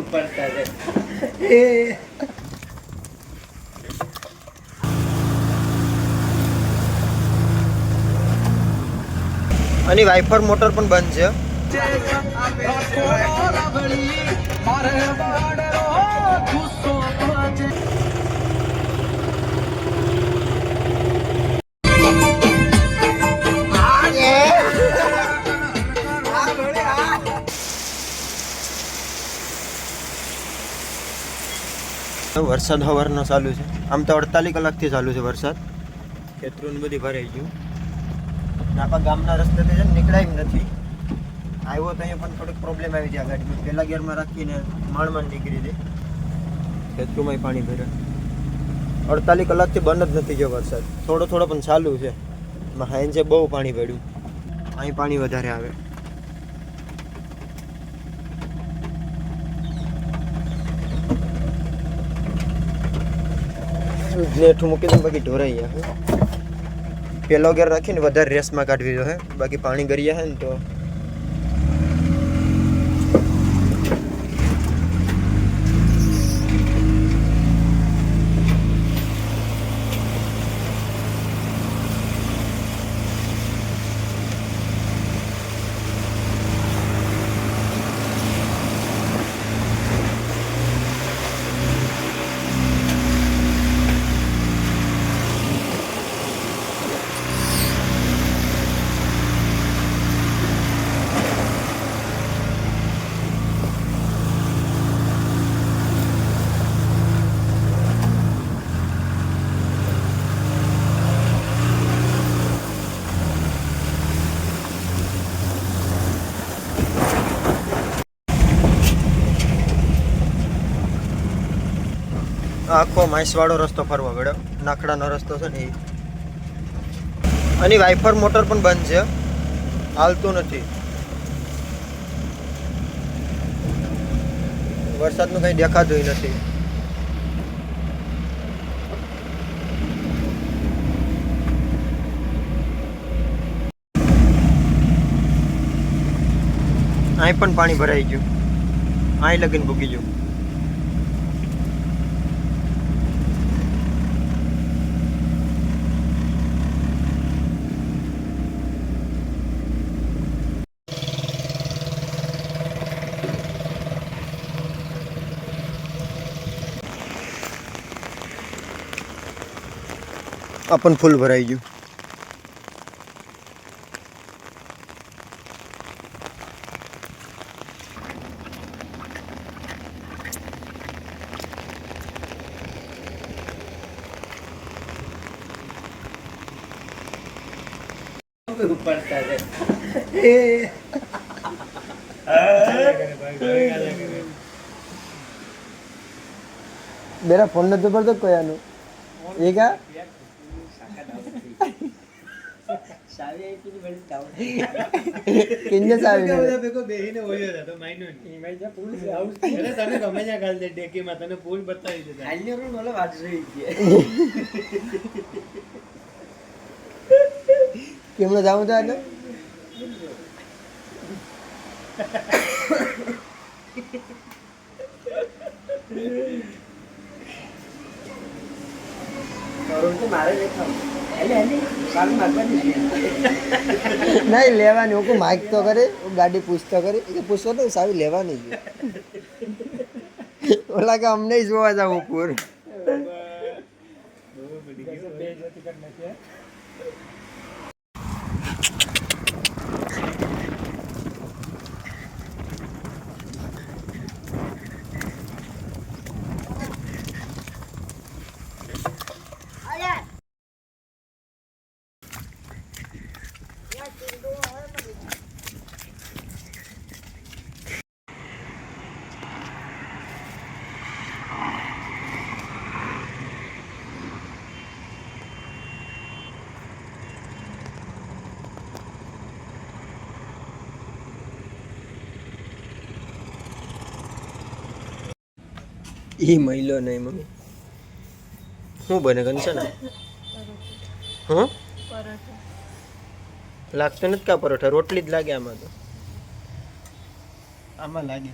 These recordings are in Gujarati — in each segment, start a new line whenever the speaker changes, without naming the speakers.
ઉપડતા છે
અને વાઇફર મોટર પણ બંધ છે. વરસાદ સવારનો ચાલુ છે. આમ તો 48 કલાકથી ચાલુ છે વરસાદ. ખેતરું બધી ભરાઈ ગયું. આપણા ગામના રસ્તેથી છે ને નીકળાય એમ નથી. આવ્યો તો અહીંયા પણ થોડીક પ્રોબ્લેમ આવી છે. આ ગાડીમાં પહેલા ગિયરમાં રાખીને માંડ નીકળી દે. ખેતરુંમાં પાણી ભર્યા. 48 કલાકથી બંધ જ નથી ગયો વરસાદ. થોડો પણ ચાલુ છે. એમાં હાઈન્સે બહુ પાણી પડ્યું. અહીં પાણી વધારે આવે. નેઠું મૂકી દઉં બાકી ઢોરાઈ ગયા. પેલો ગેર રાખીને વધારે રેસમાં કાઢવી જોઈએ. બાકી પાણી ગરી જાય ને તો આખો માઇસવાળો રસ્તો ફરવા ગયો. નાખડાનો રસ્તો છે ને એ. અને વાઇફર મોટર પણ બંધ છે. હાલતું નથી. વરસાદનું કંઈ દેખાતું નથી. અહીં પણ પાણી ભરાઈ ગયું. અહીં લગીને ભૂગી ગયું. આ પણ ફૂલ ભરાઈ ગયું.
ઉપડતા છે
मेरा फोन नहीं पड़ता कोई आनु ये क्या किन्ने सावी ने
બેકો બેહીને ઓયો હતો માઈનો ની માઈ જા પુલ હાઉસ અરે તને ગમે જા ગાલ દે ડેકી માં તને પુલ બતાવી દેતા હાલની રો નોલે વાત જોઈ ગઈ
કેમનો જાવું તો એટલે नहीं लेवानी वो माइक तो करे वो गाड़ी पूछता करे ये पूछो तो सारी लेवानी ओला का हमने ही जोवा जाओ ऊपर ये महिलो नहीं मम्मी हूँ बने कंचना हाँ लागते नहीं क्या परोठा रोटली ज लागे आमा तो आमा लागे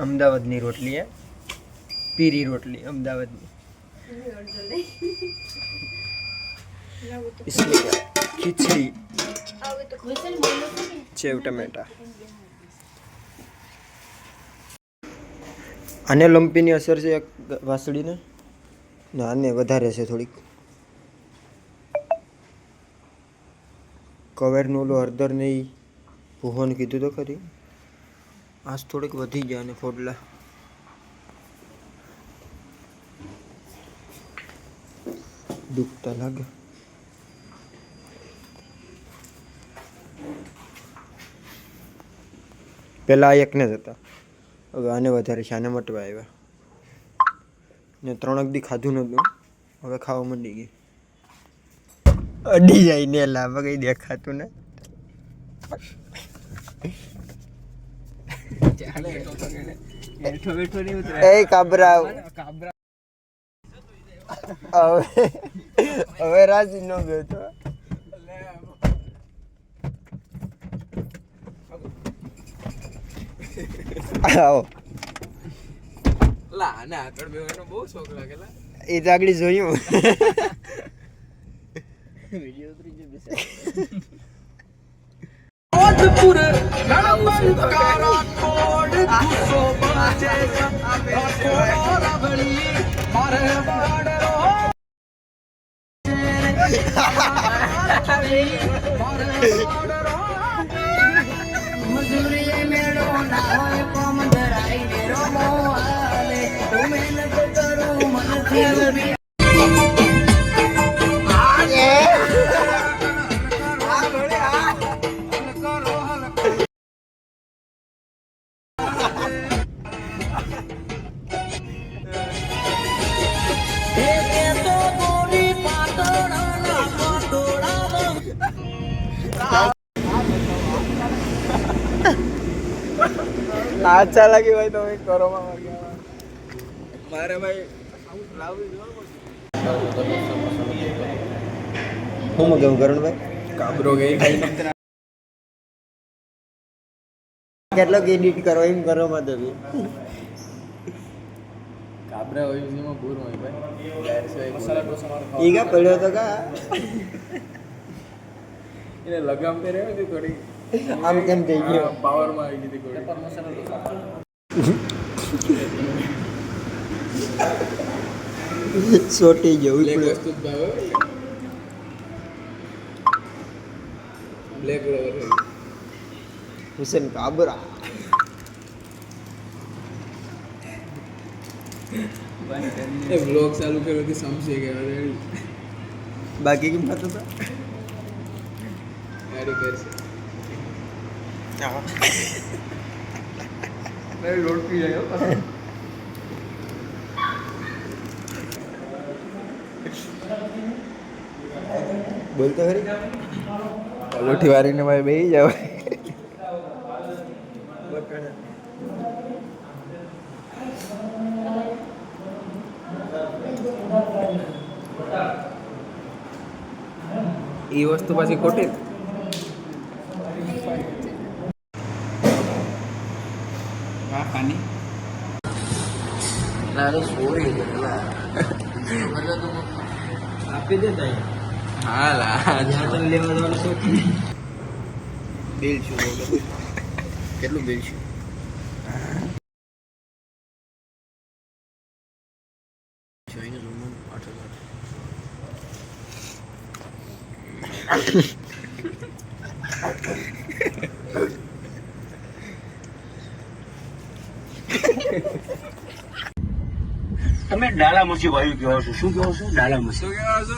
અમદાવાદની રોટલી હે, પીરી રોટલી અમદાવાદની. ખીચડી, સેવ ટમેટા. આને લંપીની અસર છે વાસળીને, ને આને વધારે છે થોડીક. કવેરનું ઓલું હળદર ને ભૂહોને કીધું તો ખરી, આજ થોડીક વધી ગયા અને ફોડલા. દુખતા લાગે. પેલા એકને જ હતા, હવે આને વધારે છે, આને મટવા આવ્યા ને 3 દી ખાધું નતું, હવે ખાવા માંડી ગઈ. અડી જાય ને લાભ કઈ દેખાતું ને. એ કાબરા હવે રાજી નો ગયો તો. આવો
લા ના આગળ બેવાનો બહુ શોખ લાગેલા.
એ તો આગળ જોયું.
વિડિયો ઉતરી ગયો બેસે.
જોધપુર નણબંકારા કોડ ગુસો બાજે કોરા ભળી મારે બાડરો મજૂરી મેળો ના હોય કોમ ધરાઈ ને રોમો આવે તું મહેનત કરું મનથી લવી
अच्छा लगी भाई तो करो
મારે ભાઈ
હું મગાવું કરણભાઈ?
કાબરો ગઈ ખાઈ
કેટલોક એડિટ કરો એમ કરો માં તો
કાબરા હોય એમાં પૂર હોય ભાઈ મસાલા ઢોસા મારો
ઈ કા પડ્યો તો કા
એને લગામ પે રહ્યો છે થોડી
આમ કેમ થઈ ગયો?
પાવર માં આવી ગઈ થોડી પર મસાલા ઢોસા
સોટી જવું
બ્લેક
પડે.
વસ્તુ જ ભાવે બ્લેક કલર
હુસેન કાબરા
એ બ્લોગ ચાલુ કર્યો કે સમજી ગયા
બાકી કેમ ખાતો હતા?
એડી કરશે
લોટ પી જાય બોલતો ખરી.
લોઠી વારીને ભાઈ બેહી જાવ ઈ વસ્તુ પાછી ખોટી હા ખાની
આપી દે તાઈ.
હા લા
જ્યાં લેવા જવાનું શું બિલ શું કેટલું બિલ છે? જોઈને રૂમમાં
8,000 તમે ડાલામસી વાયુ કહો છો, શું કહો છો? ડાલામસી.
શું કહેવા છો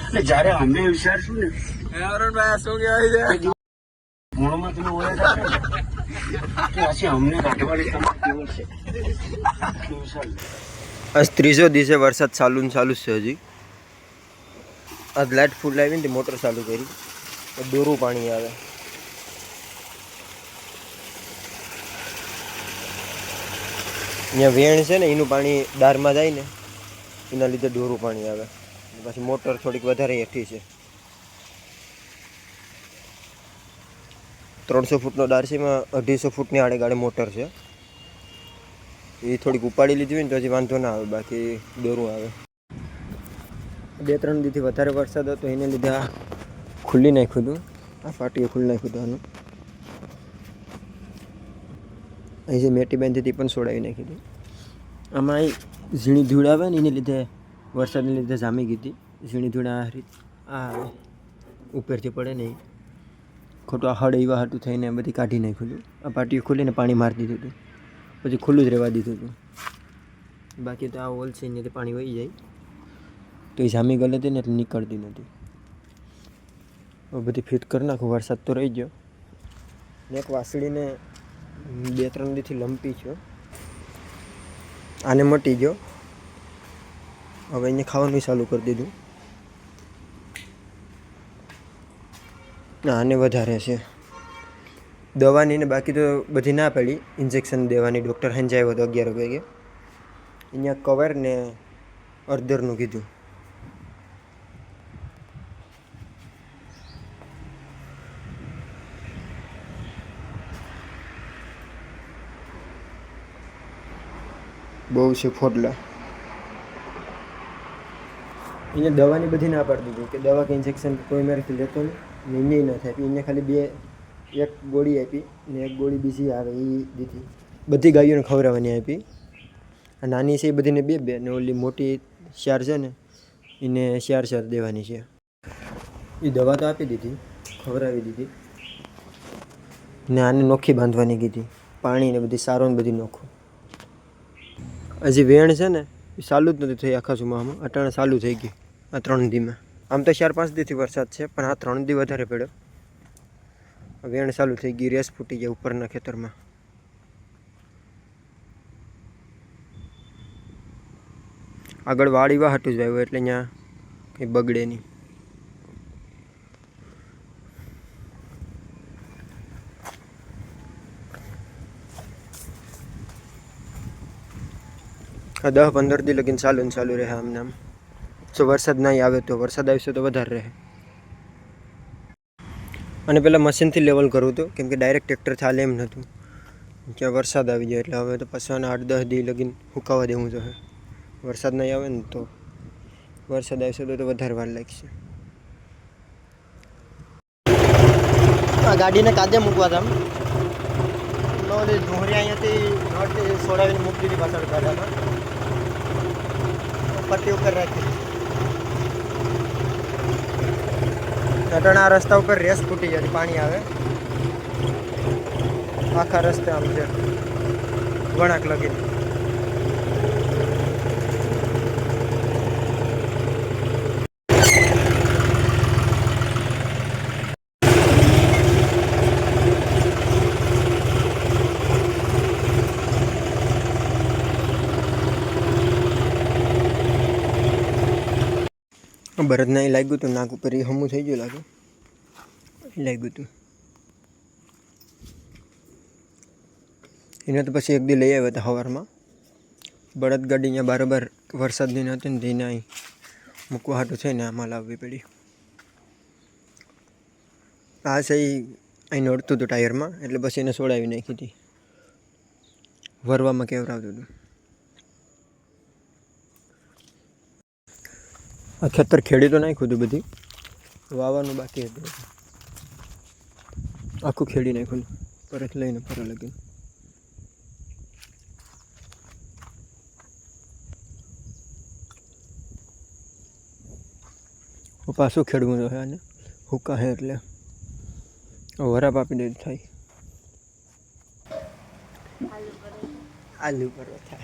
એટલે જ્યારે અમે વિચારશું ને
અરુણભાઈ શું કહેવાય છે
ગુણમાં તમે ઓળખ આપે ને કે હજી અમને કાઢવાની તમારે કેવું છે કેવું ચાલે?
આજ 3 દિવસે વરસાદ ચાલુ ને ચાલુ છે હજી. આજ લાઇટ ફૂલ આવી ને મોટર ચાલુ કરી દોરું પાણી આવે. અહીંયા વેણ છે ને એનું પાણી દારમાં જાય ને એના લીધે દોરું પાણી આવે. પછી મોટર થોડીક વધારે હેઠી છે. 300 ફૂટનો દાર છે, એમાં 250 ફૂટની આડે ગાડે મોટર છે. એ થોડીક ઉપાડી લીધી હોય ને તો હજી વાંધો ના આવે, બાકી દોરું આવે. 2-3 દીથી વધારે વરસાદ હતો એને લીધે આ ખુલ્લી નાખ્યું હતું, આ પાટીએ ખુલ્લી નાખ્યું હતું આનું. અહીં જે મેટી બાંધી હતી પણ છોડાવી નાખી હતી. આમાં અહીં ઝીણી ધૂળ આવે ને એને લીધે વરસાદને લીધે જામી ગઈ હતી. ઝીણી ધૂળ આ ઉપરથી પડે ને ખોટું આ હળ એવા હાટું થઈને બધી કાઢી નાખ્યું હતું. આ પાટીએ ખોલીને પાણી મારી દીધું હતું, પછી ખુલ્લું જ રહેવા દીધું હતું. બાકી તો આ હોલ છે એનાથી પાણી વહી જાય, તો એ જામી ગઈ હતી ને એટલે નીકળતી નથી. હવે બધી ફિટ કરી નાખું. વરસાદ તો રહી ગયો ને એક વાસળીને 2-3 દીથી લંપી છે, આને મટી ગયો. હવે એને ખાવાનું ચાલુ કરી દીધું. આને વધારે છે દવાની ને, બાકી તો બધી ના પડી. ઇન્જેક્શન દેવાની ડૉક્ટર સાંજે આવ્યો હતો 11 વાગે. અહીંયા કવર ને અડધરનું કીધું. બહુ છે ફોડલા. એને દવાની બધી ના પાડી દીધી કે દવા કે ઇન્જેક્શન કોઈ મારેથી લેતો નહીં, એને ન થાય. એને ખાલી એક ગોળી આપી ને એક ગોળી બીજી આવે એ દીધી. બધી ગાયોને ખવડાવવાની આપી. આ નાની છે એ બધીને 2 ને ઓલી મોટી 4 છે ને એને 4 દેવાની છે. એ દવા તો આપી દીધી, ખવડાવી દીધી ને આને નોખી બાંધવાની કીધી. પાણી ને બધી સારો ને બધી નોખું. હજી વેણ છે ને એ ચાલુ જ નથી થઈ આખા સુમામાં. અટાણે ચાલુ થઈ ગઈ આ 3 દીમાં. આમ તો 4-5 દીથી વરસાદ છે, પણ આ 3 દી વધારે પડ્યો. વેણ ચાલુ થઈ ગઈ, રેસ ફૂટી જાય ઉપરના ખેતરમાં. આગળ વાડી વાહટું જ આવ્યું એટલે અહીંયા કંઈ બગડે નહીં. આ 10-15 દી લગીને ચાલુ રહે આમને આમ. જો વરસાદ નહીં આવે તો, વરસાદ આવશે તો વધારે રહે. અને પહેલાં મશીનથી લેવલ કરવું હતું, કેમ કે ડાયરેક્ટ ટ્રેક્ટર ચાલે એમ નહોતું કે વરસાદ આવી જાય. એટલે હવે તો પાછા 8-10 દી લગીને હુકાવા દેવું જોઈએ. વરસાદ નહીં આવે ને તો, વરસાદ આવશે તો વધારે વાર લાગશે. આ ગાડીને કાજે મૂકવા હતા ઓલી ઢોંગરી અહીંયાથી છોડાવીને મૂકી દીધી પાછળ ગાડામાં, પટ્ટી ઉપર રાખી. અટાણા રસ્તા ઉપર રેસ ફૂટી જાય, પાણી આવે આખા રસ્તે આમ છે વળાંક લગીને. ભરતને એ લાગ્યું હતું નાક ઉપર, એ હમું થઈ ગયું લાગે, લાગ્યું હતું એને. તો પછી એક દી લઈ આવ્યા હતા સવારમાં. બળદ ગાડી અહીંયા બરાબર વરસાદની હતી ને તેને અહીં મૂકવા હાટું થઈને આમાં લાવવી પડી. આ સહી અહીં નડતું હતું ટાયરમાં, એટલે પછી એને છોડાવી નાખી હતી. વરવામાં કેવરાવતું હતું. આ ખેતર ખેડી તો નાખ્યું હતું, બધી વાવવાનું બાકી હતું. આખું ખેડી નાખ્યું પરત લઈને ફરવા લગી. પાછું ખેડવું જોઈએ આને, હુકા હે એટલે વરાપ આપી દે થાય. આલુ પરોઠા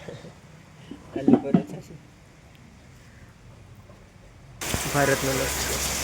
છે ભારતનો લક્ષ્ય.